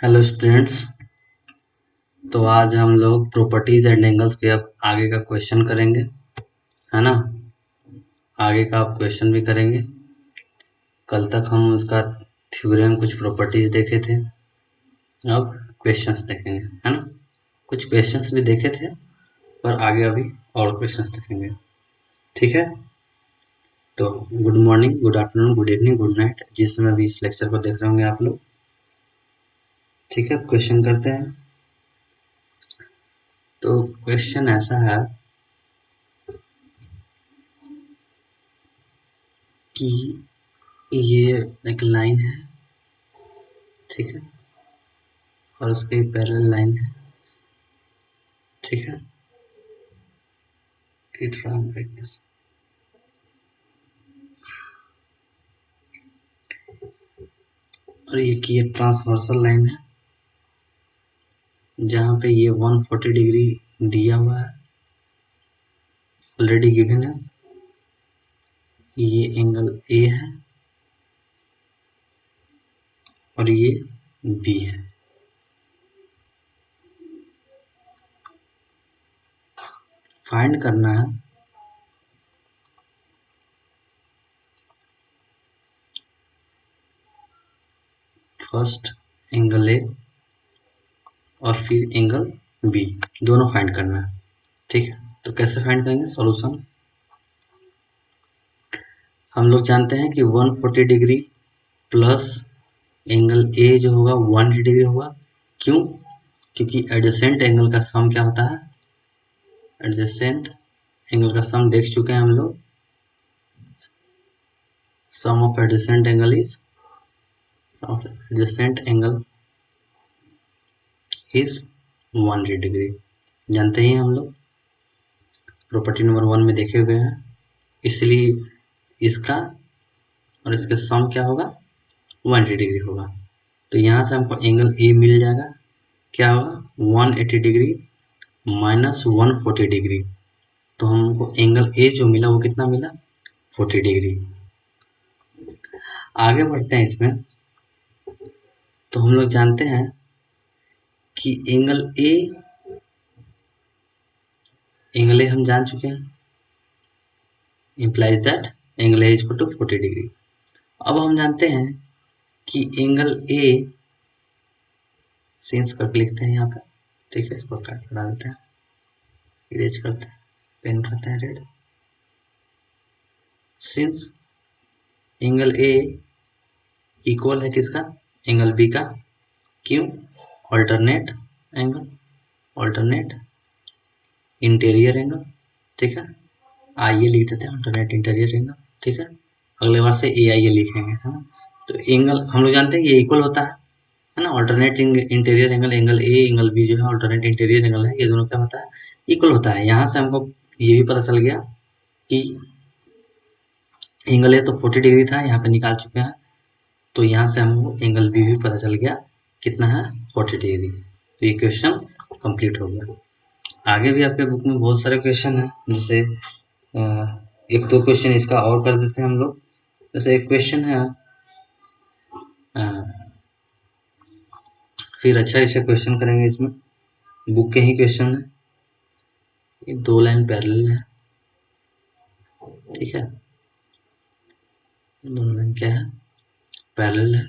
Hello students. तो आज हम लोग प्रॉपर्टीज एंड एंगल्स के अब आगे का क्वेश्चन करेंगे, है ना। आगे का आप क्वेश्चन भी करेंगे। कल तक हम उसका थ्योरम कुछ प्रॉपर्टीज देखे थे, अब क्वेश्चंस देखेंगे, है ना। कुछ क्वेश्चंस भी देखे थे पर आगे अभी और क्वेश्चंस देखेंगे, ठीक है। तो good morning, good afternoon, good evening, good night, जिस समय भी इस लेक्चर को देख रहे होंगे आप लोग, ठीक है। क्वेश्चन करते हैं। तो क्वेश्चन ऐसा है कि ये एक लाइन है, ठीक है, और उसके पैरेलल लाइन है, ठीक है। कि थोड़ा ब्राइटनेस, और ये ट्रांसवर्सल लाइन है जहाँ पे ये 140 डिग्री दिया हुआ है, ऑलरेडी गिवन है। ये एंगल ए है और ये बी है। फाइंड करना है फर्स्ट एंगल ए और फिर एंगल बी, दोनों फाइंड करना है, ठीक है। तो कैसे फाइंड करेंगे सॉल्यूशन। हम लोग जानते हैं कि 140 डिग्री प्लस एंगल ए जो होगा 180 डिग्री होगा। क्यों? क्योंकि एडजेसेंट एंगल का सम क्या होता है, एडजेसेंट एंगल का सम देख चुके हैं हम लोग। Sum of adjacent angle is angle is 180 degree, जानते ही हम लोग, प्रॉपर्टी नंबर 1 में देखे हुए हैं। इसलिए इसका और इसके सम क्या होगा, 180 डिग्री होगा। तो यहाँ से हमको एंगल ए मिल जाएगा, क्या होगा 180 डिग्री माइनस 140 डिग्री। तो हमको एंगल ए जो मिला वो कितना मिला, 40 डिग्री। आगे बढ़ते हैं इसमें। तो हम लोग जानते हैं कि एंगल ए हम जान चुके हैं, implies that angle A equal to 40 degree. अब हम जानते हैं कि एंगल ए सेंस करके लिखते हैं यहाँ पे, ठीक है। इसको काट बढ़ा देते हैं, इरेज करते हैं, पेन उठाते हैं red. Since angle A equal है किसका, एंगल बी का। क्यों? Alternate angle, alternate interior angle, ठीक है। आइए लिख देते हैं ऑल्टरनेट इंटीरियर एंगल, ठीक है। अगले बार से ए आइए लिखेंगे, है ना। तो एंगल हम लोग जानते हैं ये इक्वल होता है ना। Alternate interior angle, angle A angle B जो है ऑल्टरनेट इंटीरियर एंगल है, ये दोनों क्या होता है, इक्वल होता है। यहाँ से हमको ये भी पता चल गया कि एंगल ए तो 40 डिग्री था, यहाँ पे निकाल चुके हैं। तो यहाँ से हमको एंगल बी भी पता चल गया कितना है, 40 डिग्री। तो ये क्वेश्चन कंप्लीट हो गया। आगे भी आपके बुक में बहुत सारे क्वेश्चन है, जैसे एक दो क्वेश्चन इसका और कर देते हैं हम लोग। जैसे एक क्वेश्चन है, फिर अच्छा क्वेश्चन करेंगे इसमें, बुक के ही क्वेश्चन है। ये 2 लाइन पैरेलल है, ठीक है। दोनों लाइन क्या है, पैरेलल है।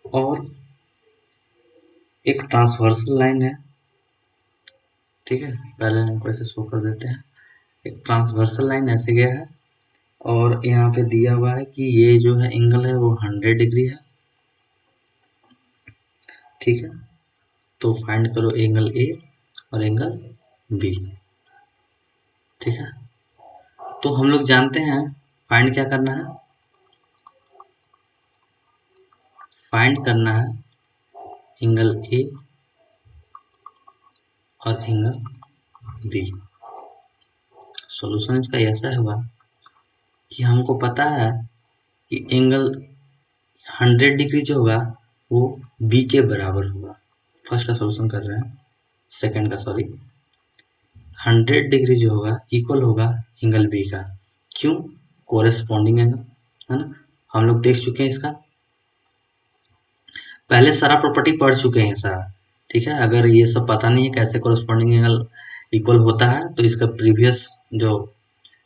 और एक ट्रांसवर्सल लाइन है, ठीक है। पहले हमको ऐसे शो कर देते हैं। एक ट्रांसवर्सल लाइन ऐसे गया है और यहाँ पे दिया हुआ है कि ये जो है एंगल है वो 100 डिग्री है, ठीक है। तो फाइंड करो एंगल ए और एंगल बी, ठीक है। तो हम लोग जानते हैं फाइंड क्या करना है, फाइंड करना है एंगल ए और एंगल बी। सॉल्यूशन इसका ऐसा होगा कि हमको पता है कि एंगल 100 डिग्री जो होगा वो बी के बराबर होगा। फर्स्ट का सॉल्यूशन कर रहे हैं, सेकंड का सॉरी। 100 डिग्री जो होगा इक्वल होगा एंगल बी का। क्यों? कोरेस्पॉन्डिंग एंगल, है ना। हम लोग देख चुके हैं इसका पहले सारा प्रॉपर्टी पढ़ चुके हैं सारा, ठीक है। अगर ये सब पता नहीं है कैसे कोरस्पॉन्डिंग एंगल इक्वल होता है तो इसका प्रीवियस जो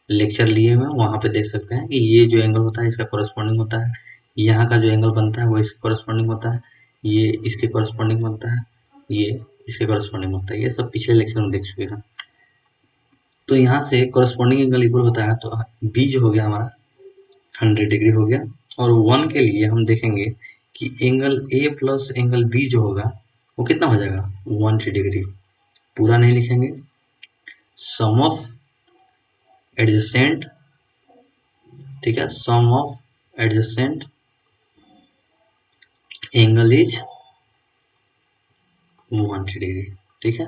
लेक्चर लिए हुए वहाँ पे देख सकते हैं कि ये जो एंगल होता है इसका कोरस्पॉन्डिंग होता है, यहाँ का जो एंगल बनता है वो इसके कोरस्पॉन्डिंग होता है, ये इसके कोरस्पॉन्डिंग बनता है, ये इसके कोरस्पॉन्डिंग होता है। ये सब पिछले लेक्चर में देख चुके हैं। तो यहाँ से कोरस्पॉन्डिंग एंगल इक्वल होता है तो बी जो हो गया हमारा 100 डिग्री हो गया। और 1 के लिए हम देखेंगे कि angle A plus angle B जो होगा वो कितना हो जाएगा 180 डिग्री। पूरा नहीं लिखेंगे, सम ऑफ एडजेसेंट, ठीक है, sum of adjacent angle is 180 degree, ठीक है।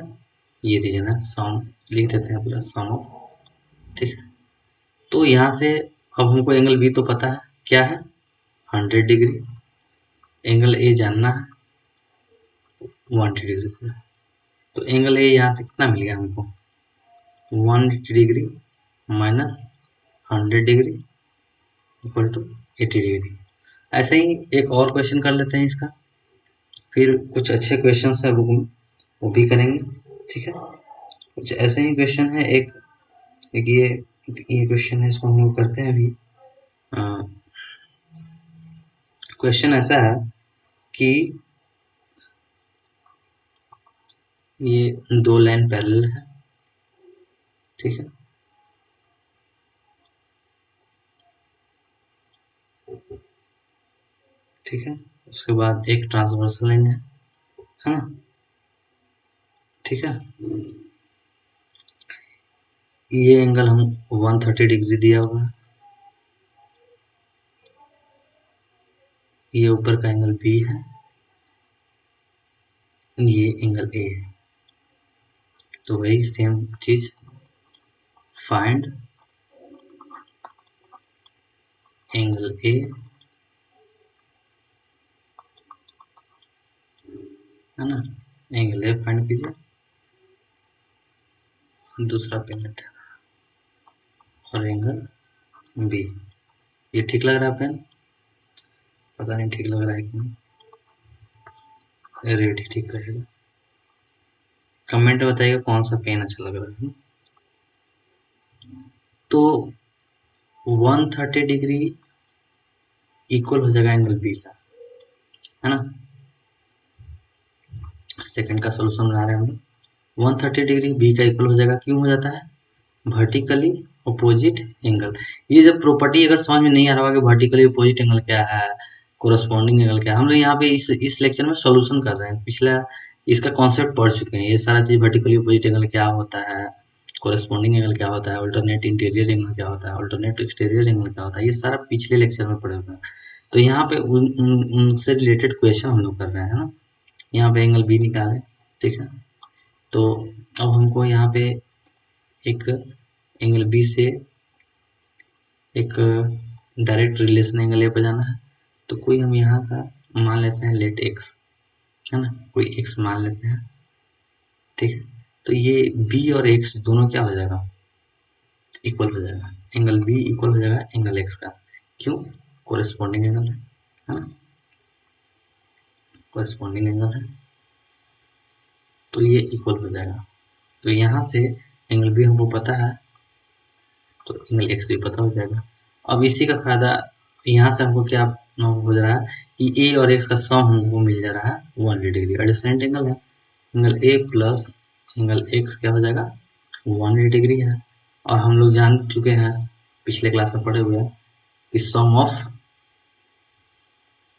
ये दीजिए ना, सम लिख देते हैं पूरा सम ऑफ, ठीक है। तो यहाँ से अब हमको एंगल बी तो पता है क्या है 100 डिग्री, एंगल ए जानना है 180 डिग्री पूरा। तो एंगल ए यहाँ से कितना मिल गया हमको 180 degree minus 100 degree equal to 80 degree. ऐसे ही एक और क्वेश्चन कर लेते हैं इसका, फिर कुछ अच्छे क्वेश्चन है वो भी करेंगे, ठीक है। कुछ ऐसे ही क्वेश्चन है, एक ये क्वेश्चन है, इसको हम लोग करते हैं अभी। क्वेश्चन ऐसा है कि ये दो लाइन पैरेलल है, ठीक है। ठीक है, उसके बाद एक ट्रांसवर्सल लाइन है ना, ठीक है। ये एंगल हम 130 डिग्री दिया हुआ है, ये ऊपर का एंगल बी है, ये एंगल ए है। तो वही सेम चीज, फाइंड एंगल ए, है ना, एंगल ए फाइंड कीजिए। दूसरा पेन लेते हैं और एंगल बी। ये ठीक लग रहा है पेन? पता नहीं ठीक लग रहा है कि नहीं, रेड ही ठीक रहेगा। कमेंट में बताइएगा कौन सा पेन अच्छा लग रहा है। तो 130 डिग्री इक्वल हो जाएगा एंगल बी का, है ना। सेकंड का सॉल्यूशन बना रहे हैं हम लोग। 130 डिग्री बी का इक्वल हो जाएगा, क्यों हो जाता है, वर्टिकली अपोजिट एंगल। ये जब प्रॉपर्टी अगर समझ में नहीं आ रहा होगा कि वर्टिकली अपोजिट एंगल क्या है, कोरस्पॉन्डिंग एंगल क्या है, हम लोग यहाँ पे इस लेक्चर में सॉल्यूशन कर रहे हैं। पिछला इसका कॉन्सेप्ट पढ़ चुके हैं, ये सारा चीज वर्टिकली अपोजिट एंगल क्या होता है, कोरस्पॉन्डिंग एंगल क्या होता है, अल्टरनेट इंटीरियर एंगल क्या होता है, अल्टरनेट एक्सटीरियर एंगल क्या होता है, ये सारा पिछले लेक्चर में पढ़े हुए हैं। तो यहाँ पे उनसे रिलेटेड क्वेश्चन हम लोग कर रहे हैं ना। यहाँ पे एंगल बी निकाले, ठीक है। तो अब हमको यहाँ पे एक एंगल बी से एक डायरेक्ट रिलेशन एंगल ए पर जाना है। तो कोई हम यहाँ का मान लेते हैं लेट एक्स, है ना, कोई एक्स मान लेते हैं, ठीक है। तो ये बी और एक्स दोनों क्या हो जाएगा, इक्वल हो जाएगा, एंगल बी इक्वल हो जाएगा एंगल एक्स का। क्यों, कोरिस्पॉन्डिंग एंगल है ना, कोरिस्पॉन्डिंग एंगल है, तो ये इक्वल हो जाएगा। तो यहाँ से एंगल बी हमको पता है तो एंगल एक्स भी पता हो जाएगा। अब इसी का फायदा यहाँ से हमको क्या हो जा रहा है कि ए और एक्स का सम हमको मिल जा रहा है 180 डिग्री, एडजेसेंट एंगल है, angle A plus angle x क्या हो जाएगा 180 डिग्री है। और हम लोग जान चुके हैं, पिछले क्लास में पढ़े हुए हैं कि sum of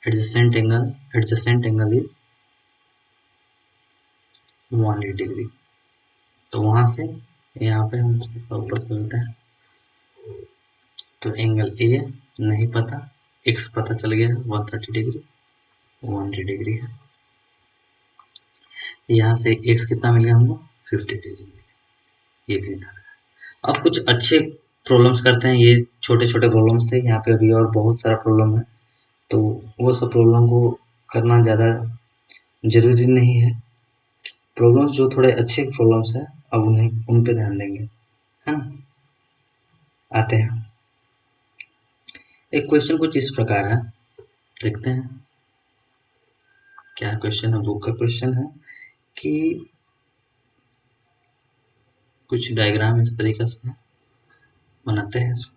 adjacent angle is 180 degree. तो वहां से यहाँ पे हम ऊपर करते हैं, तो एंगल ए नहीं पता, एक्स पता चल गया 130 डिग्री, 180 डिग्री है। यहाँ से एक्स कितना मिल गया हमको 50 डिग्री, ये भी निकाला है। अब कुछ अच्छे प्रॉब्लम्स करते हैं, ये छोटे छोटे प्रॉब्लम्स थे, यहाँ पे अभी और बहुत सारा प्रॉब्लम है, तो वो सब प्रॉब्लम को करना ज़्यादा जरूरी नहीं है। प्रॉब्लम्स जो थोड़े अच्छे प्रॉब्लम्स है अब उन पे ध्यान देंगे, है ना। आते हैं, एक क्वेश्चन कुछ इस प्रकार है, देखते हैं। क्या क्वेश्चन है, बुक का क्वेश्चन है कि कुछ डायग्राम इस तरीके से बनाते हैं इसको,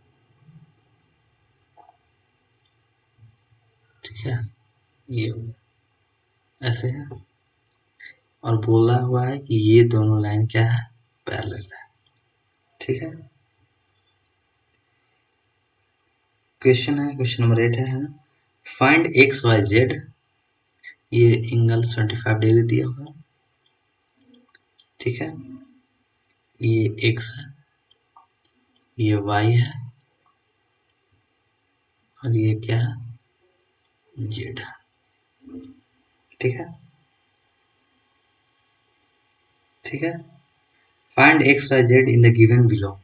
ठीक है, ये ऐसे है और बोला हुआ है कि ये दोनों लाइन क्या है, पैरेलल है, ठीक है। क्वेश्चन है, क्वेश्चन नंबर 8 है ना, फाइंड एक्स वाई जेड, ये एंगल 75 डिग्री दिया हुआ, ठीक है, ये एक्स है, ये वाई है और ये क्या है, जेड है, ठीक है, ठीक है। Find X Y Z in the given below,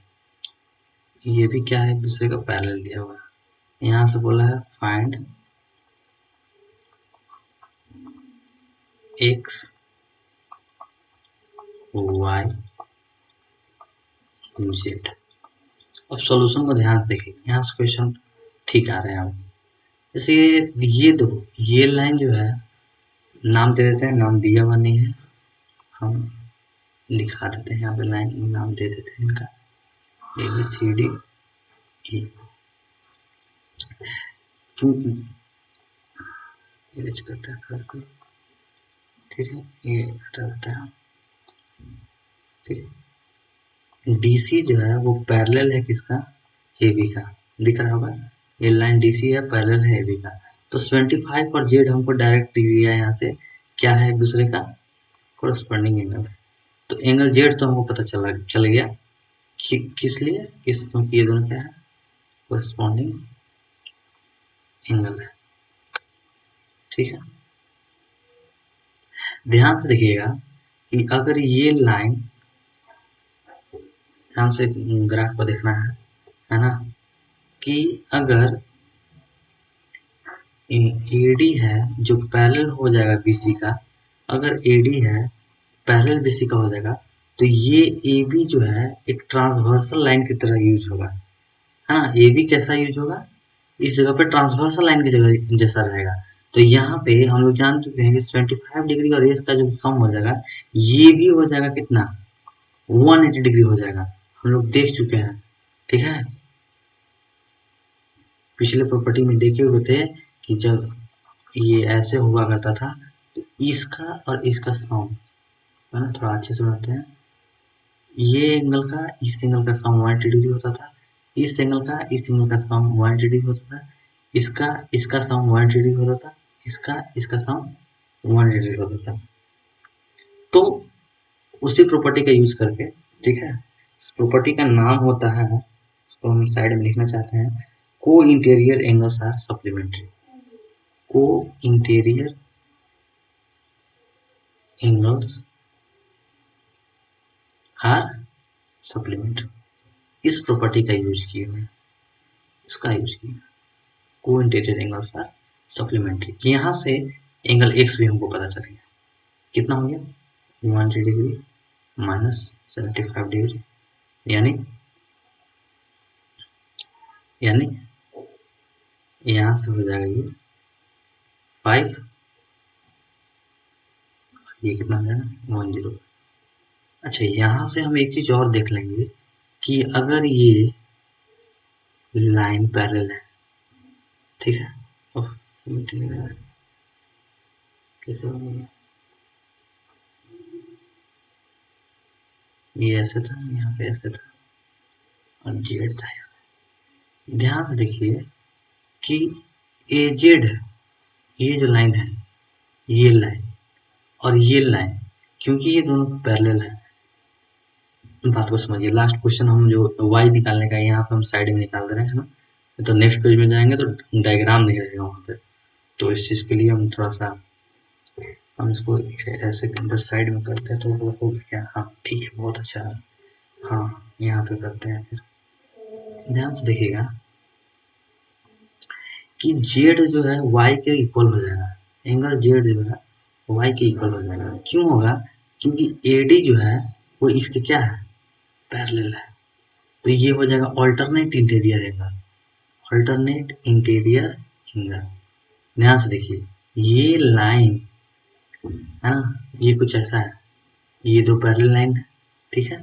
ये भी क्या है, एक दूसरे का पैरेलल दिया हुआ है। यहाँ से बोला है फाइंड एक्स वाई जेड। अब सॉल्यूशन को ध्यान से देखिए, यहाँ से क्वेश्चन ठीक आ रहे हैं हम। जैसे ये दो, ये लाइन जो है, नाम दे देते हैं, नाम दिया हुआ नहीं है, हम लिखा देते हैं यहाँ पे, लाइन नाम दे देते हैं इनका ए बी सी डी ई, क्यों इरेज करते हैं थोड़ा सा, ठीक है, ये हटा देते हैं, ठीक है। डीसी जो है वो पैरेलल है किसका, ए बी का, दिख रहा होगा, ये लाइन डीसी है, पैरेलल है ए बी का। तो 75 और जेड हमको डायरेक्ट दिया है, यहाँ से क्या है, एक दूसरे का कोरस्पॉन्डिंग एंगल है। तो एंगल जेड तो हमको पता चल गया किस लिए, क्योंकि ये दोनों क्या है, कोरस्पॉन्डिंग एंगल है, ठीक है। ध्यान से देखिएगा कि अगर ये लाइन, ध्यान से ग्राफ को देखना है ना, कि अगर एडी है जो पैरेलल हो जाएगा बीसी का, अगर एडी है पैरेलल बीसी का हो जाएगा, तो ये ए बी जो है एक ट्रांसवर्सल लाइन की तरह यूज होगा, है ना। ए बी कैसा यूज होगा, इस जगह पे ट्रांसवर्सल लाइन की जगह जैसा रहेगा। तो यहाँ पे हम लोग जान चुके हैं कि 75 डिग्री और इसका जो सम हो जाएगा, ये भी हो जाएगा कितना, 180 डिग्री हो जाएगा, हम लोग देख चुके हैं, ठीक है। पिछले प्रॉपर्टी में देखे हुए थे कि जब ये ऐसे हुआ करता था, तो इसका और इसका सम, है ना, थोड़ा अच्छे से बनाते हैं, ये एंगल का इस एंगल का सम 180 डिग्री होता था, इस एंगल का इस एंगल का सम 180 डिग्री होता था, इसका इसका सम 180 डिग्री होता था, इसका सम 180 डिग्री होता था। तो उसी प्रॉपर्टी का यूज करके, ठीक है, इस प्रॉपर्टी का नाम होता है, उसको हम साइड में लिखना चाहते हैं, को इंटीरियर एंगल्स आर सप्लीमेंट्री, को इंटीरियर एंगल्स आर सप्लीमेंट्री, इस प्रॉपर्टी का यूज किए हुए, इसका यूज किए, को इंटीरियर एंगल्स आर सप्लीमेंट्री। यहाँ से एंगल एक्स भी हमको पता चल गया, कितना हो गया, 180 डिग्री माइनस 75 डिग्री, यानी यहाँ से हो जाएगा ये 5, ये कितना हो जाएगा 10। अच्छा, यहाँ से हम एक चीज और देख लेंगे कि अगर ये लाइन पैरेलल है, ठीक है, कैसे हो गया, ये ऐसे था, यहाँ पे ऐसे था और जेड था यहाँ। ध्यान से देखिए कि ए जेड, ये जो लाइन है, ये लाइन और ये लाइन, क्योंकि ये दोनों पैरेलल है, बात को समझिए। लास्ट क्वेश्चन हम जो y निकालने का है, यहाँ पे हम साइड में निकाल दे रहे हैं ना, तो नेक्स्ट पेज में जाएंगे तो डायग्राम नहीं रहेगा वहाँ पे, तो इस चीज़ के लिए हम थोड़ा सा, हम इसको ऐसे इधर साइड में करते हैं तो वो हो गया क्या, हाँ ठीक है, बहुत अच्छा है, हाँ यहाँ पे करते हैं। फिर ध्यान से देखिएगा कि जेड जो है y के इक्वल हो जाएगा, एंगल जेड जो है y के इक्वल हो जाएगा। क्यों होगा, क्योंकि AD जो है वो इसके क्या है, पैरेलल है, तो ये हो जाएगा alternate interior angle, alternate interior angle. ध्यान से देखिए, ये लाइन है ना। ये कुछ ऐसा है, ये दो पैरेलल लाइन है, ठीक है,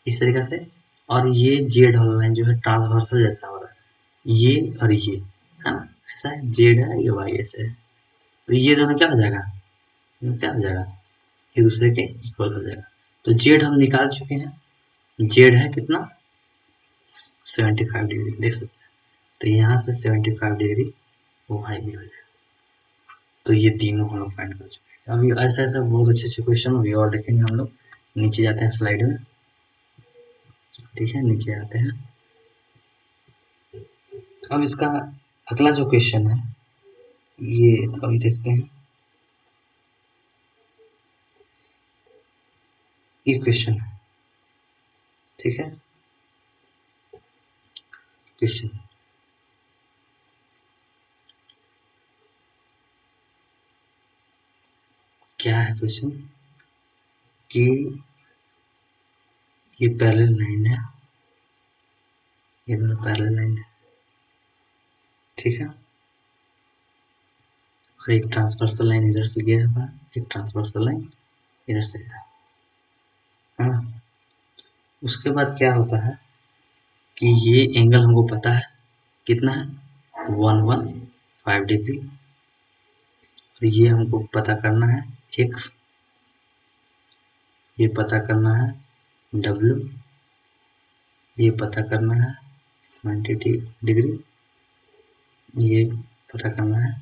इस तरीक़ा से। और ये जेड वाला लाइन जो है ट्रांसवर्सल जैसा हो रहा है, ये और ये, है ना, ऐसा है, जेड है, ये वाई ऐसे है। तो ये दोनों क्या हो जाएगा, क्या हो जाएगा, एक दूसरे के इक्वल हो जाएगा। तो जेड हम निकाल चुके हैं, जेड है कितना, 75 डिग्री, देख सकते हैं। तो यहाँ से 75 डिग्री वो वाई भी हो जाएगा। तो ये तीनों हम लोग फाइंड कर चुके हैं। अभी ऐसा ऐसा बहुत अच्छे अच्छे क्वेश्चन अभी और देखेंगे हम लोग। नीचे जाते हैं स्लाइड में, ठीक है, नीचे आते हैं। अब इसका अगला जो क्वेश्चन है ये अभी देखते हैं। ये क्वेश्चन है, ठीक है, क्वेश्चन क्या है, क्वेश्चन कि ये पैरेलल लाइन है, ये दोनों पैरेलल लाइन है, ठीक है, और एक ट्रांसवर्सल लाइन इधर से गया है, एक ट्रांसवर्सल लाइन इधर से गया है ना। उसके बाद क्या होता है कि ये एंगल हमको पता है कितना है, 115 डिग्री। और ये हमको पता करना है x, ये पता करना है w, ये पता करना है 70 डिग्री, ये पता करना है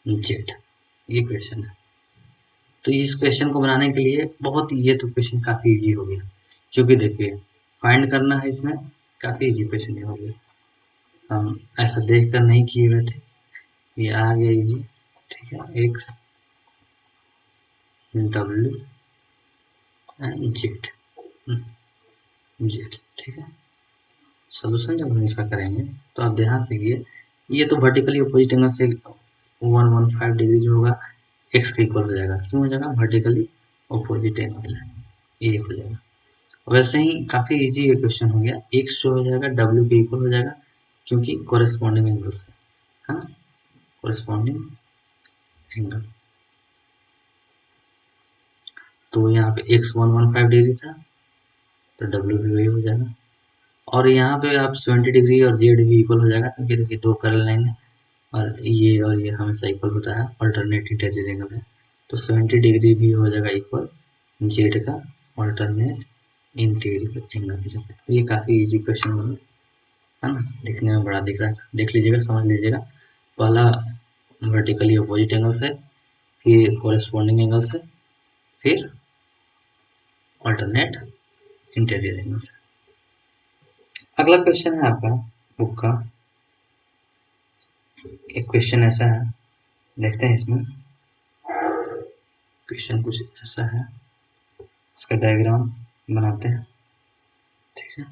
z। ये क्वेश्चन है। तो इस क्वेश्चन को बनाने के लिए बहुत, ये तो क्वेश्चन काफ़ी इजी हो गया, क्योंकि देखिए फाइंड करना है, इसमें काफ़ी इजी क्वेश्चन हो गया। हम ऐसा देख कर नहीं किए हुए थे, ये आ गया इजी, ठीक है, x w and z, z, ठीक है। सोल्यूशन जब हम इसका करेंगे तो आप ध्यान से कीजिए, ये तो वर्टिकली अपोजिट एंगल से 115 डिग्री जो होगा x के इक्वल हो जाएगा। क्यों हो जाएगा, वर्टिकली अपोजिट एंगल से, ये हो जाएगा। वैसे ही काफ़ी इजी ये क्वेश्चन हो गया, x जो हो जाएगा w के इक्वल हो जाएगा, क्योंकि कोरेस्पॉन्डिंग एंगल से, है ना, कोरेस्पॉन्डिंग एंगल। तो यहाँ पे x 115 डिग्री था, तो w भी वही हो जाएगा। और यहाँ पे आप 70 डिग्री और z भी इक्वल हो जाएगा, क्योंकि देखिए दो पैरेलल लाइन है और ये हमेशा इक्वल होता है, अल्टरनेट इंटीरियर एंगल है। तो 70 डिग्री भी हो जाएगा इक्वल z का अल्टरनेट इंटीरियर एंगल के साथ। तो ये काफ़ी इजी क्वेश्चन बना, है ना, दिखने में बड़ा दिख रहा है, देख लीजिएगा, समझ लीजिएगा। पहला वर्टिकली अपोजिट एंगल से, फिर कोरेस्पॉन्डिंग एंगल से, फिर अल्टरनेट इंटीरियर एंगल से। अगला क्वेश्चन है आपका बुक का, एक क्वेश्चन ऐसा है, देखते हैं इसमें। क्वेश्चन कुछ ऐसा है, इसका डायग्राम बनाते हैं, ठीक है,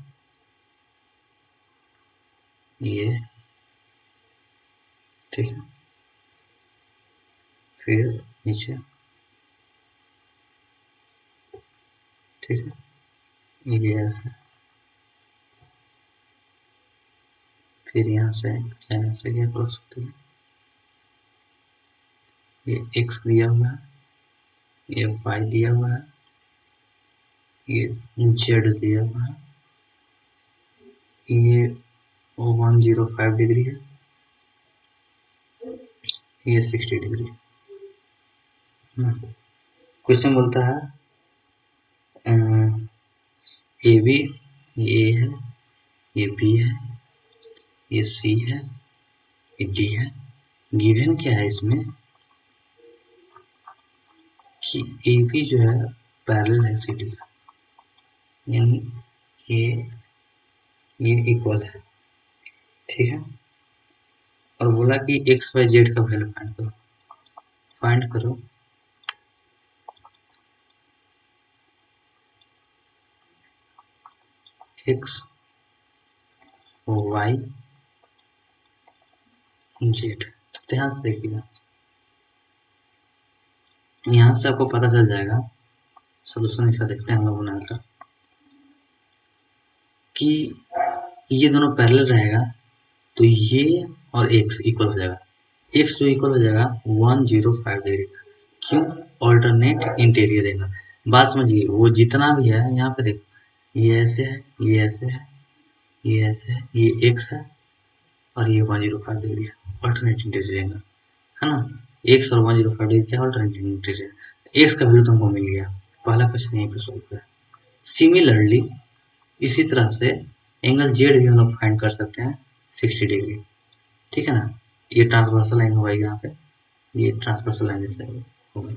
ये, ठीक है, फिर नीचे, ठीक है, ये ऐसा, फिर यहाँ से क्या क्रॉस होती है, ये x दिया हुआ है, ये y दिया हुआ है, ये z दिया हुआ है, ये 105 डिग्री है, ये 60 डिग्री। क्वेश्चन बोलता है ए बी, ये है, ये बी है, ये सी है, ये डी है। गिवन क्या है इसमें कि ए बी जो है पैरेलल है सी डी का, यानी ये इक्वल है, ठीक है। और बोला कि एक्स वाई जेड का वैल्यू फाइंड करो, एक्स वाई जेड। ध्यान से देखिएगा, यहाँ से आपको पता चल जाएगा, सोल्यूशन इसका देखते हैं हम लोग बनाकर, कि ये दोनों पैरेलल रहेगा तो ये और x इक्वल हो जाएगा। x जो इक्वल हो जाएगा 105 डिग्री का, क्यों? Alternate interior angle. बात समझिए, वो जितना भी है यहाँ पे देखो, ये ऐसे है, ये ऐसे है, ये ऐसे है, ये एक्स है और ये 105 डिग्री है, ऑल्टरनेट इंटीरियर एंगल, है ना। एक्स और 105 डिग्री क्या ऑल्टरनेट इंटीरियर, एक्स का वैल्यू तुमको मिल गया, पहला क्वेश्चन यहीं पे सोल्व किया। सिमिलरली इसी तरह से एंगल जेड भी हम लोग फाइंड कर सकते हैं 60 डिग्री, ठीक है ना। ये ट्रांसवर्सल लाइन होगा यहाँ पे, ये ट्रांसवर्सल लाइन जैसे होगा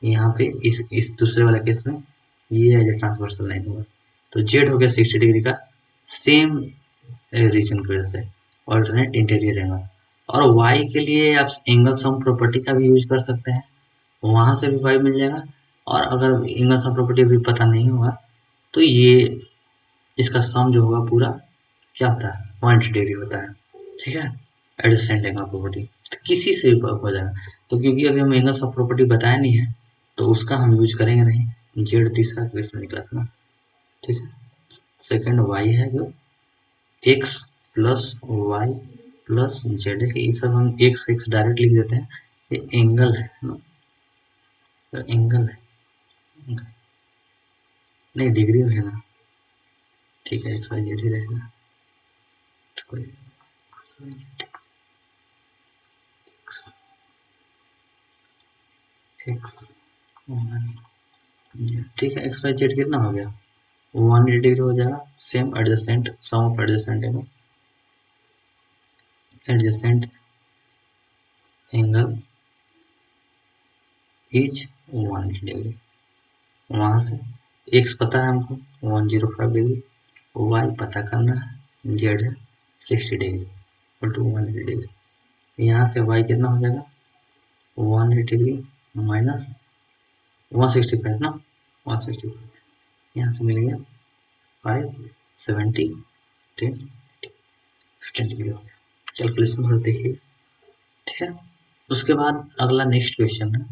यहाँ पे, इस दूसरे वाले केस में ये एज ए ट्रांसवर्सल लाइन होगा। तो जेड हो गया 60 डिग्री का, सेम रीजन की वजह से ऑल्टरनेट इंटीरियर एंगल। और वाई के लिए आप एंगल सम प्रॉपर्टी का भी यूज कर सकते हैं, वहां से भी वाई मिल जाएगा। और अगर एंगल सम प्रॉपर्टी भी पता नहीं होगा तो ये इसका सम जो होगा पूरा क्या होता है, 180 डिग्री होता है, ठीक है, एडजेसेंट एंगल प्रॉपर्टी। तो किसी से भी हो जाएगा। तो क्योंकि अभी हम एंगल सम प्रॉपर्टी बताया नहीं है तो उसका हम यूज करेंगे नहीं, जेड तीसरा केस में निकला था ना, ठीक है। सेकंड वाई है जो X plus Y plus Z है, ये सब हम एक्स एक्स डायरेक्ट लिख देते हैं, ये एंगल है ना, तो एंगल है, नहीं डिग्री में है ना, ठीक है, एक्स वाई जेड ही रहेगा, तो कोई एक्स वाई जेड एक्स ठीक है, एक्स वाई जेड कितना हो गया, 180 डिग्री हो जाएगा। Same adjacent, sum of adjacent angle is 180 degree. वहां से एक्स पता है हमको 105 डिग्री, वाई पता करना है, जेड है 60 डिग्री और 180 डिग्री। यहाँ से वाई कितना हो जाएगा 180 डिग्री माइनस 165 ना, 165 यहाँ से मिल गया 5 70 10 15 डिग्री हो गया। कैलकुलेशन थोड़ा देखिए, ठीक है। उसके बाद अगला नेक्स्ट क्वेश्चन है,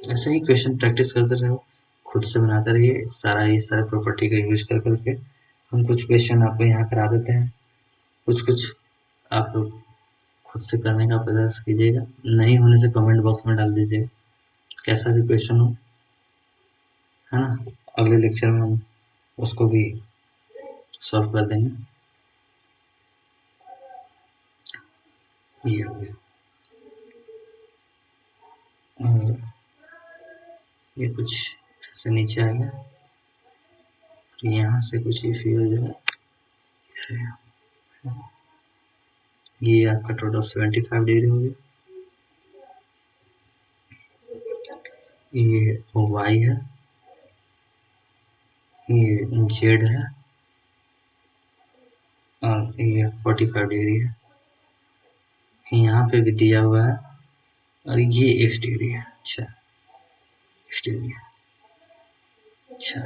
ऐसे ही क्वेश्चन प्रैक्टिस करते रहो, खुद से बनाते रहिए, सारा ये सारे प्रॉपर्टी का यूज कर करके हम कुछ क्वेश्चन आपको यहाँ करा देते हैं, कुछ कुछ आप लोग खुद से करने का प्रयास कीजिएगा, नहीं होने से कमेंट बॉक्स में डाल दीजिएगा, कैसा भी क्वेश्चन हो, है ना। अगले लेक्चर में हम उसको भी सॉल्व कर देंगे। ये हो गया, और ये कुछ ऐसे नीचे आ गया, यहाँ से कुछ ये फिगर जो है, ये आपका टोटल 75 डिग्री हो गया, ये वाई है, ये जेड है और ये 45 डिग्री है, यहाँ पे भी दिया हुआ है, और ये x डिग्री है, अच्छा x डिग्री है, अच्छा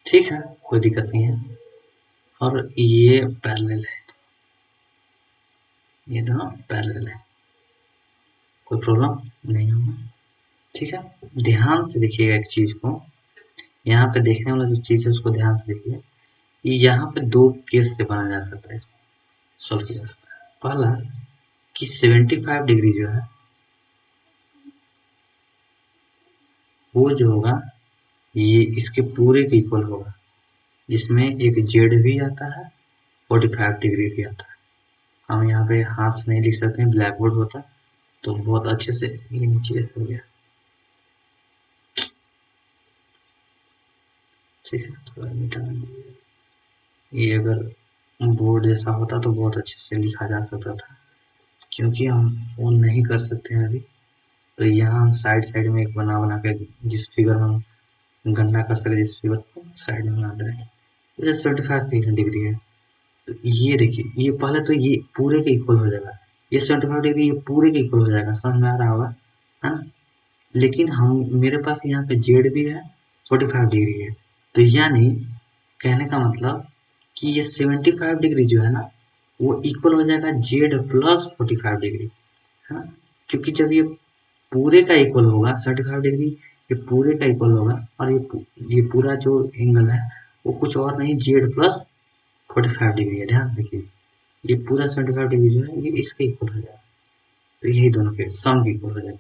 ठीक है, कोई दिक्कत नहीं है। और ये पैरेलल है, ये दोनों पैरेलल है, कोई प्रॉब्लम नहीं होगा, ठीक है। ध्यान से देखिएगा एक चीज को, यहाँ पे देखने वाला जो चीज है उसको ध्यान से देखिए, ये यहाँ पे दो केस से बना जा सकता है, इसको सॉल्व किया जा सकता है। पहला कि 75 डिग्री जो है वो जो होगा ये इसके पूरे के इक्वल होगा, जिसमें एक जेड भी आता है 45 डिग्री भी आता है। हम यहाँ पे हाथ से नहीं लिख सकते हैं, ब्लैक बोर्ड होता तो बहुत अच्छे से, ये नीचे कैसे हो गया, ठीक है, थोड़ा मिटा दीजिए। ये अगर बोर्ड जैसा होता तो बहुत अच्छे से लिखा जा सकता था, क्योंकि हम वो नहीं कर सकते हैं अभी, तो यहाँ हम साइड साइड में एक बना बना के जिस फिगर में हम गणना कर सके, जिस फिगर को साइड में बना रहे हैं, जैसे 75 डिग्री है, तो ये देखिए, ये पहले तो ये पूरे के इक्वल हो जाएगा, ये 75 डिग्री ये पूरे के इक्वल हो जाएगा, समझ में आ रहा होगा, है ना। लेकिन हम मेरे पास यहाँ पे जेड भी है 45 डिग्री है, तो यानी कहने का मतलब कि ये 75 डिग्री जो है ना वो इक्वल हो जाएगा जेड प्लस 45 डिग्री, है ना। क्योंकि जब ये पूरे का इक्वल होगा 75 डिग्री, ये पूरे का इक्वल होगा, और ये पूरा जो एंगल है वो कुछ और नहीं, जेड प्लस 45 डिग्री है, ध्यान से देखिए, ये पूरा 75 डिग्री जो है ये इसके इक्वल हो जाएगा, तो यही दोनों के सम के इक्वल हो जाएगा।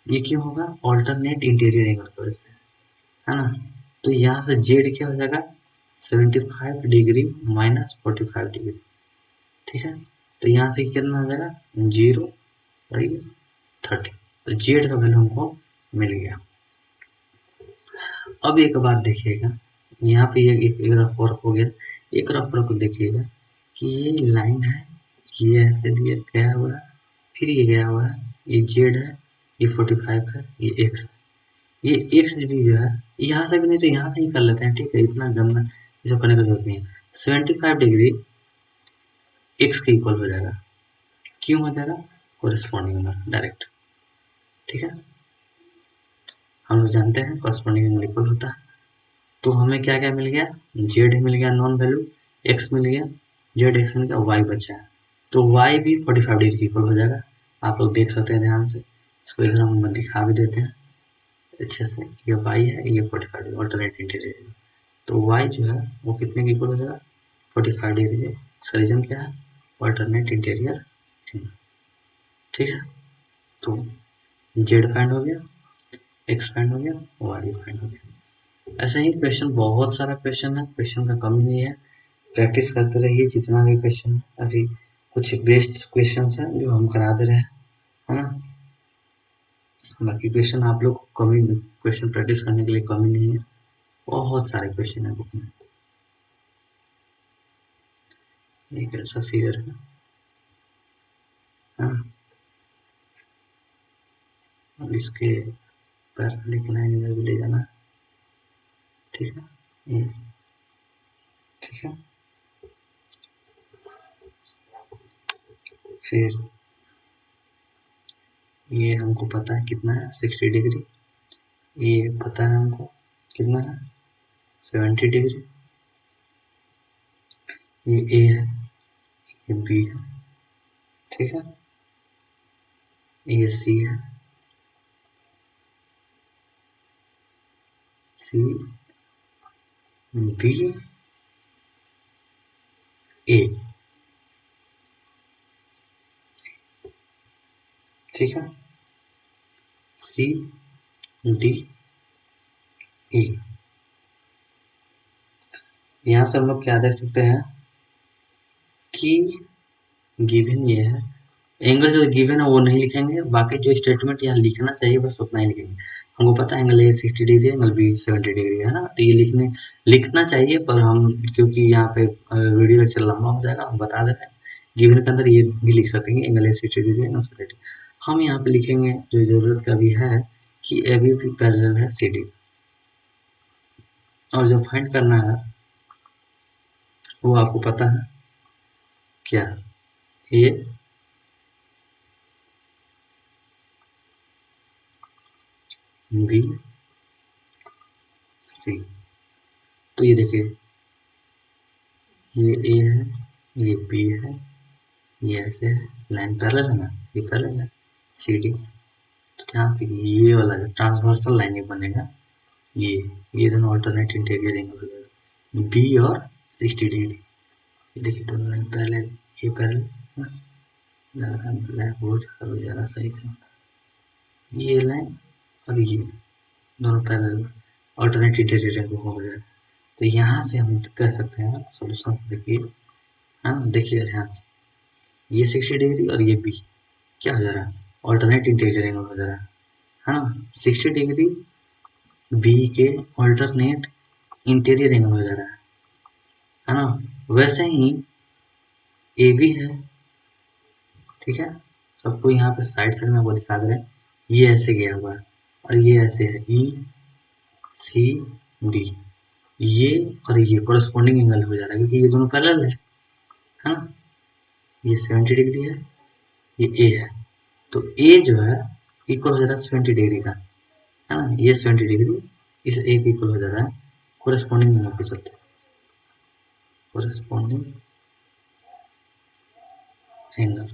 ये क्यों होगा? ऑल्टरनेट इंटीरियर एंगल की वजह से, है ना। तो यहाँ से जेड क्या हो जाएगा? 75 डिग्री माइनस 45 डिग्री, ठीक है। तो यहाँ से कितना हो जाएगा? 0 और ये 30। तो जेड का वैल्यू हमको मिल गया। अब एक बात देखिएगा, यहाँ पे एक रफ वर्क हो गया। एक रफ वर्क को देखिएगा कि ये लाइन है, ये ऐसे दिया गया हुआ है, फिर ये गया हुआ है, ये जेड है, ये 45 है, ये एक्स है। ये एक्स भी जो है यहाँ से भी नहीं तो यहाँ से ही कर लेते हैं, ठीक है। इतना गंदा ये सब करने की जरूरत नहीं है। 75 डिग्री एक्स के इक्वल हो जाएगा। क्यों हो जाएगा? कोरिस्पॉन्डिंग डायरेक्ट, ठीक है। हम लोग जानते हैं कोरिस्पॉन्डिंग इक्वल होता है। तो हमें क्या क्या मिल गया? जेड मिल गया नॉन वैल्यू, एक्स मिल गया, जेड एक्स मिल गया, वाई बचा है। तो वाई भी 45 डिग्री इक्वल हो जाएगा। आप लोग देख सकते हैं ध्यान से। इसको इधर हम दिखा भी देते हैं अच्छे से। ये वाई है, ये 45 डिग्री ऑल्टरनेट इंटीरियर। तो वाई जो है वो कितने की इक्वल हो जाएगा? 45 डिग्री। इसका रीजन क्या है? ऑल्टरनेट इंटीरियर, ठीक है। तो जेड फाइंड हो गया, एक्स फाइंड हो गया, वाई फाइंड हो गया। ऐसे ही क्वेश्चन, बहुत सारा क्वेश्चन है, क्वेश्चन का कमी नहीं है। प्रैक्टिस करते रहिए जितना भी क्वेश्चन है। अभी कुछ बेस्ट क्वेश्चन हैं जो हम करा दे रहे हैं, है ना। बाकी क्वेश्चन आप लोग को कमी, क्वेश्चन प्रैक्टिस करने के लिए कमी नहीं है, बहुत सारे क्वेश्चन है बुक में। एक ऐसा फिगर है ना। अब इसके पैरेलल लाइन इधर भी ले जाना है, ठीक है। ये ठीक है। फिर ये हमको पता है कितना है, 60 डिग्री। ये पता है हमको कितना है, 70 डिग्री। ये ए है, ये बी है, ठीक है। ये सी है, सी बी ए, ठीक है। C D E. यहाँ से हम लोग क्या देख सकते हैं कि गिवन ये है, एंगल जो गिवन है वो नहीं लिखेंगे, बाकी जो स्टेटमेंट यहाँ लिखना चाहिए बस उतना ही लिखेंगे। हमको पता है angle A 60 degree, angle B 70 degree है ना। तो ये लिखना चाहिए, पर हम क्योंकि यहाँ पे वीडियो लेक्चर लंबा हो जाएगा, हम बता दे रहे हैं। गिवन के अंदर ये भी लिख सकते हैं angle A 60 degree, angle 70 degree. हम यहाँ पे लिखेंगे जो जरूरत का भी है कि ए बी भी पैरेलल है सी डी। और जो फाइंड करना है वो आपको पता है क्या, ए बी सी। तो ये देखिए, ये ए है, ये बी है, ये ऐसे है, लाइन पैरेलल है ना, ये पैरेलल है सी डी। तो ध्यान से ये वाला ट्रांसवर्सल लाइन ये बनेगा, ये दोनों ऑल्टरनेट इंटीरियर एंगल हो जाएगा, बी और 60 डिग्री। ये देखिए दोनों लाइन पैरेलल, ये पैरेलल, ब्लैक बोर्ड ज़्यादा सही से, ये लाइन और ये दोनों पैरेलल ऑल्टरनेट इंटीरियर एंगल हो जाएगा। तो यहाँ से हम कह सकते हैं सोल्यूशन देखिए, है ना, देखिएगा ध्यान से। ये 60 डिग्री और ये बी क्या हो जा रहा है, ऑल्टरनेट इंटीरियर एंगल हो जा रहा है ना। 60 डिग्री बी के ऑल्टरनेट इंटीरियर एंगल हो जा रहा है ना। वैसे ही ए बी है, ठीक है। सबको यहाँ पे साइड साइड में वो दिखा दे रहे हैं, ये ऐसे गया हुआ है और ये ऐसे है, ई सी डी। ये और ये कोरस्पॉन्डिंग एंगल हो जा रहा है क्योंकि ये दोनों पैरेलल है ना। ये 70 डिग्री है, ये ए है। तो ए जो है इक्वल हो जा रहा है 70 डिग्री का, है ना। ये 70 डिग्री इस ए के इक्वल हो जा रहा है कोरस्पॉन्डिंग एंगल के चलते, कोरस्पॉन्डिंग एंगल।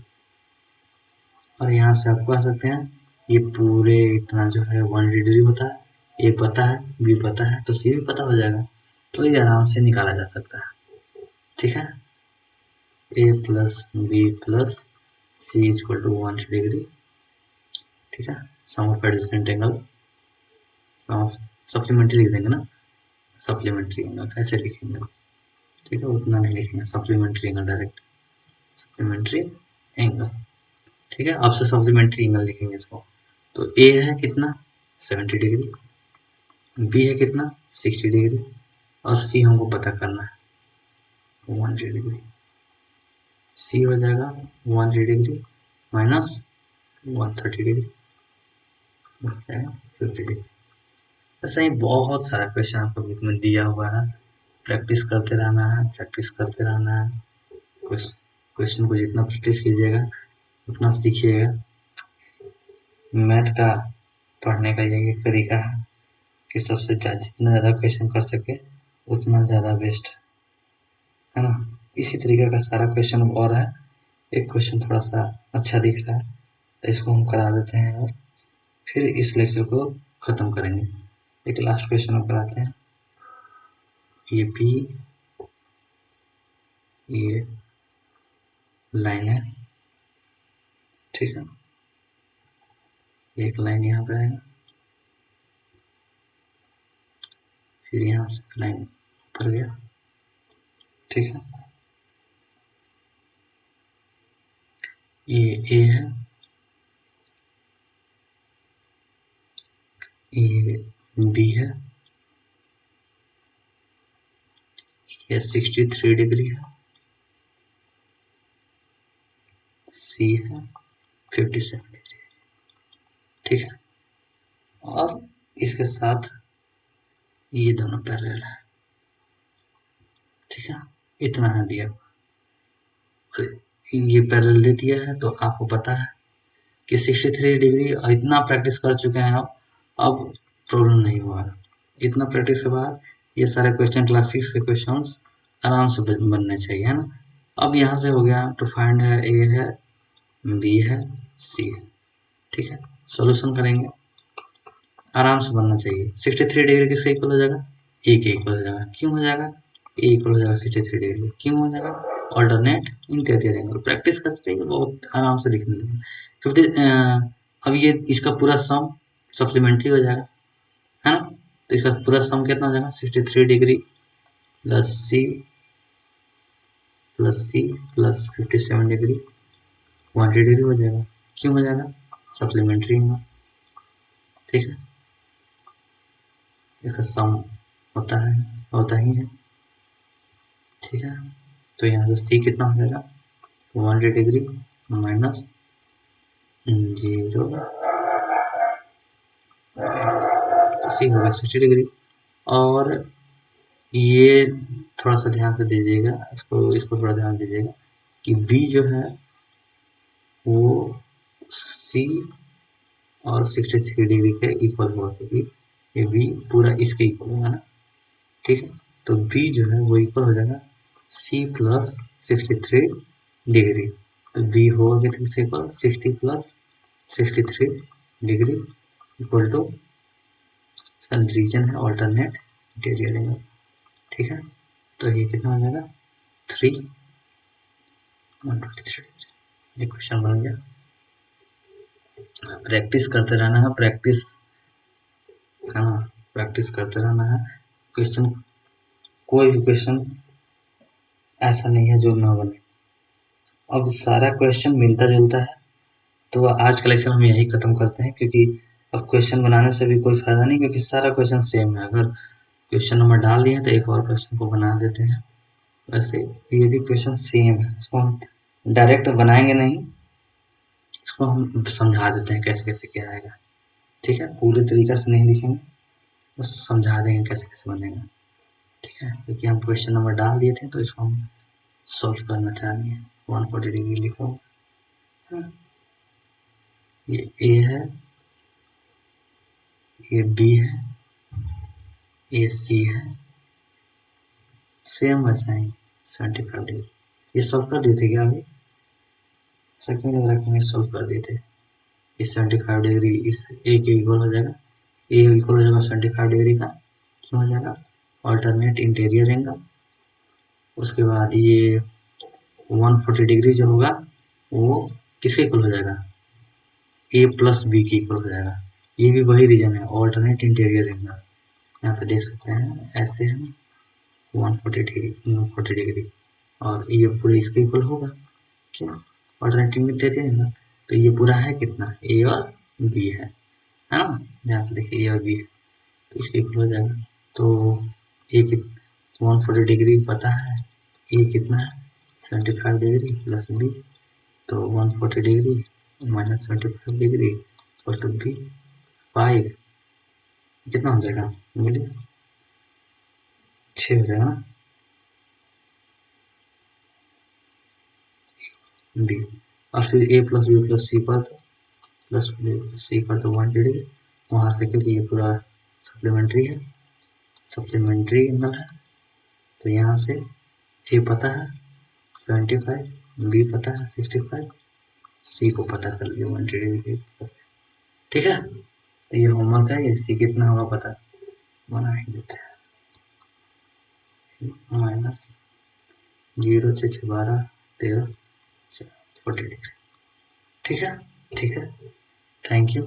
और यहाँ से आप कह सकते हैं ये पूरे इतना जो है 180 डिग्री होता है। ए पता है, बी पता है, तो सी भी पता हो जाएगा। तो ये आराम से निकाला जा सकता है, ठीक है। A plus B plus C equal to 180 degree, ठीक है। Sum of adjacent angle, sum of supplementary लिख देंगे ना, सप्लीमेंट्री एंगल ऐसे लिखेंगे, ठीक है, उतना नहीं लिखेंगे, supplementary angle direct, supplementary angle, ठीक है, आपसे सप्लीमेंट्री एंगल लिखेंगे इसको। तो ए है कितना 70 डिग्री, बी है कितना 60 डिग्री, और सी हमको पता करना है 180 डिग्री। सी हो जाएगा 180 डिग्री माइनस 130 डिग्री, हो जाएगा 50 डिग्री। ऐसा ही बहुत सारा क्वेश्चन आपको बुक में दिया हुआ है, प्रैक्टिस करते रहना है, प्रैक्टिस करते रहना है। क्वेश्चन को जितना प्रैक्टिस कीजिएगा उतना सीखिएगा। मैथ का पढ़ने का यही एक तरीका है कि सबसे जितना ज़्यादा क्वेश्चन कर सके उतना ज़्यादा बेस्ट है ना। इसी तरीके का सारा क्वेश्चन और है, एक क्वेश्चन थोड़ा सा अच्छा दिख रहा है तो इसको हम करा देते हैं और फिर इस लेक्चर को ख़त्म करेंगे। एक लास्ट क्वेश्चन हम कराते हैं। ये पी, ये लाइन है, ठीक है, एक लाइन यहाँ पे आएगा, फिर यहाँ से लाइन ऊपर गया, ठीक है, ये ए है, ये बी है, ये 63 डिग्री है, सी है 57 डिग्री, ठीक है, और इसके साथ ये दोनों पैरेलल है, ठीक है, इतना है दिया। ये पैरेलल दे दिया है तो आपको पता है कि 63 डिग्री और इतना प्रैक्टिस कर चुके हैं आप, अब प्रॉब्लम नहीं हुआ। इतना प्रैक्टिस के बाद ये सारे क्वेश्चन क्लास 6 के क्वेश्चंस आराम से बनने चाहिए, है ना। अब यहाँ से हो गया टू फाइंड है, ए है, बी है, सी है, ठीक है, सॉल्यूशन करेंगे, आराम से बनना चाहिए। 63 डिग्री किसके इक्वल हो जाएगा, ए के इक्वल हो जाएगा। क्यों हो जाएगा, ए इक्वल हो जाएगा 63 डिग्री, क्यों हो जाएगा, ऑल्टरनेट इंटीरियर एंगल। प्रैक्टिस करते रहिए, बहुत आराम से लिखने लगे। 50 अब ये इसका पूरा सम सप्लीमेंट्री हो जाएगा, है ना। तो इसका पूरा सम कितना हो जाएगा 63 degree plus C plus 57 degree 180 degree हो जाएगा। क्यों हो जाएगा, सप्लीमेंट्री एंगल, ठीक है, इसका सम होता ही है, ठीक है। तो यहाँ से सी कितना हो जाएगा 180 डिग्री माइनस 0, तो सी होगा 60 डिग्री। और ये थोड़ा सा ध्यान से दीजिएगा, इसको थोड़ा ध्यान दीजिएगा कि बी जो है वो सी और 63 डिग्री के इक्वल होगा, क्योंकि ये बी पूरा इसके इक्वल होगा ना, ठीक है। तो बी जो है वो इक्वल हो जाएगा सी प्लस 63 डिग्री। तो बी होगा कितने से equal 60 plus 63 degree equal to, इसका रीजन है ऑल्टरनेट इंटीरियर एंगल, ठीक है। तो ये कितना हो जाएगा 123 डिग्री। ये क्वेश्चन बन गया। प्रैक्टिस करते रहना है, प्रैक्टिस है ना, प्रैक्टिस करते रहना है। क्वेश्चन, कोई भी क्वेश्चन ऐसा नहीं है जो ना बने। अब सारा क्वेश्चन मिलता जुलता है, तो आज का लेक्चर हम यही खत्म करते हैं, क्योंकि अब क्वेश्चन बनाने से भी कोई फायदा नहीं, क्योंकि सारा क्वेश्चन सेम है। अगर क्वेश्चन नंबर डाल दिए तो एक और क्वेश्चन को बना देते हैं, वैसे ये भी क्वेश्चन सेम है। इसको हम डायरेक्ट बनाएंगे नहीं, इसको हम समझा देते हैं कैसे कैसे क्या आएगा, ठीक है। पूरे तरीका से नहीं लिखेंगे, बस समझा देंगे कैसे कैसे बनेगा, ठीक है। क्योंकि हम क्वेश्चन नंबर डाल दिए थे तो इसको हम सॉल्व करना चाह रहे हैं। 140 डिग्री लिखो, ये ए है, ये बी है, ये सी है, सेम वैसा ही 75 डिग्री। ये सॉल्व कर दिए थे क्या अभी, ऐसा क्यों लग रहा है कि मैं सॉल्व कर दिए थे। इस 75 डिग्री इस ए के इक्वल हो जाएगा, ए इक्वल हो जाएगा 75 डिग्री का, क्यों हो जाएगा ऑल्टरनेट इंटीरियर एंगल। उसके बाद ये 140 डिग्री जो होगा वो किसके इक्वल हो जाएगा, ए प्लस बी के इक्वल हो जाएगा। ये भी वही रीजन है, ऑल्टरनेट इंटीरियर एंगल। यहाँ पे देख सकते हैं ऐसे है 140 डिग्री, और ये पूरे इसके इक्वल होगा, क्यों ऑल्टरनेट इंटीरियर एंगल। तो ये पूरा है कितना, ए और बी है ना, ध्यान से देखिए ए और बी है, तो इसके इक्वल हो जाएगा। तो ए 140 डिग्री पता है, ए कितना है 75 डिग्री प्लस बी, तो 140 degree minus 75 degree equal to B 5, कितना हो जाएगा बोलिए, 6 हो जाएगा ना बी। और फिर ए प्लस बी प्लस सी का तो प्लस बी प्लस सी का तो 1 डिग्री वहाँ से, क्योंकि ये पूरा सप्लीमेंट्री है, सप्लीमेंट्री एंगल है, तो यहाँ से ए पता है 75, बी पता है 65, सी को पता कर लीजिए 1 डिग्री। ठीक है, तो ये होमवर्क है, ये सी कितना होगा पता बना ही देते हैं। Minus 0 6 12 13 40 degree. ठीक है, ठीक है, थैंक यू।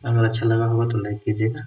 अगर अच्छा लगा होगा तो लाइक कीजिएगा।